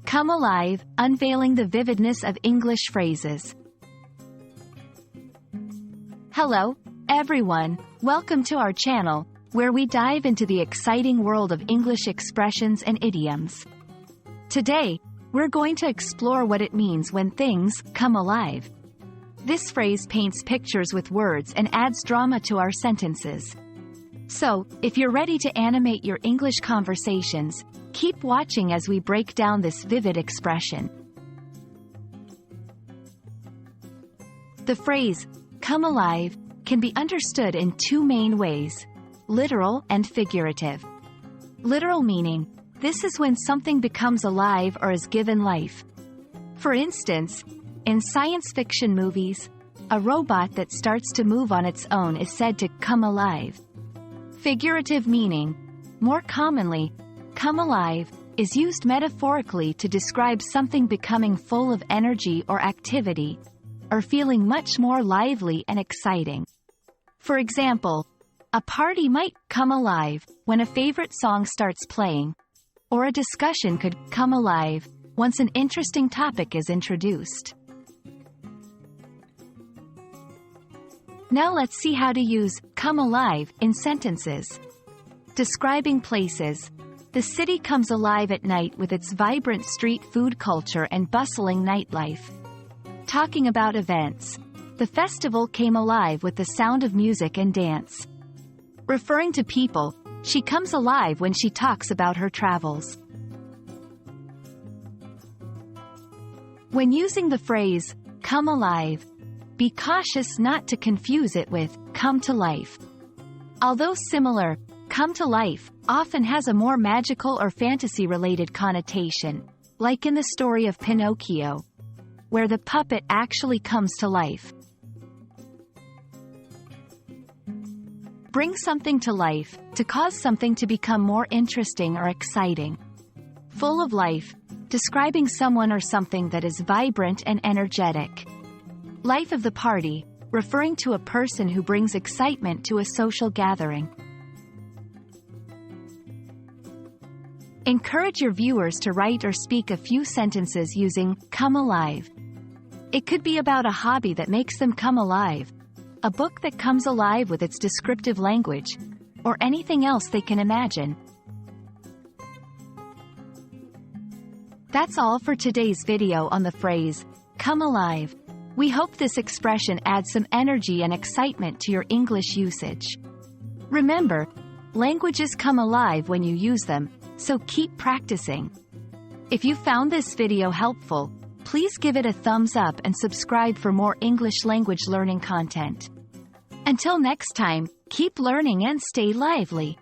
Come alive, unveiling the vividness of English phrases. Hello, everyone. Welcome to our channel, where we dive into the exciting world of English expressions and idioms. Today, we're going to explore what it means when things come alive. This phrase paints pictures with words and adds drama to our sentences. So, if you're ready to animate your English conversations, keep watching as we break down this vivid expression. The phrase, come alive, can be understood in two main ways: literal and figurative. Literal meaning, this is when something becomes alive or is given life. For instance, in science fiction movies, a robot that starts to move on its own is said to come alive. Figurative meaning, more commonly, come alive, is used metaphorically to describe something becoming full of energy or activity, or feeling much more lively and exciting. For example, a party might come alive when a favorite song starts playing, or a discussion could come alive once an interesting topic is introduced. Now let's see how to use come alive in sentences. Describing places. The city comes alive at night with its vibrant street food culture and bustling nightlife. Talking about events. The festival came alive with the sound of music and dance. Referring to people, she comes alive when she talks about her travels. When using the phrase, come alive, be cautious not to confuse it with come to life. Although similar, come to life often has a more magical or fantasy-related connotation, like in the story of Pinocchio, where the puppet actually comes to life. Bring something to life, to cause something to become more interesting or exciting. Full of life, describing someone or something that is vibrant and energetic. Life of the party, referring to a person who brings excitement to a social gathering. Encourage your viewers to write or speak a few sentences using come alive. It could be about a hobby that makes them come alive, a book that comes alive with its descriptive language, or anything else they can imagine. That's all for today's video on the phrase, come alive. We hope this expression adds some energy and excitement to your English usage. Remember, languages come alive when you use them, so keep practicing. If you found this video helpful, please give it a thumbs up and subscribe for more English language learning content. Until next time, keep learning and stay lively.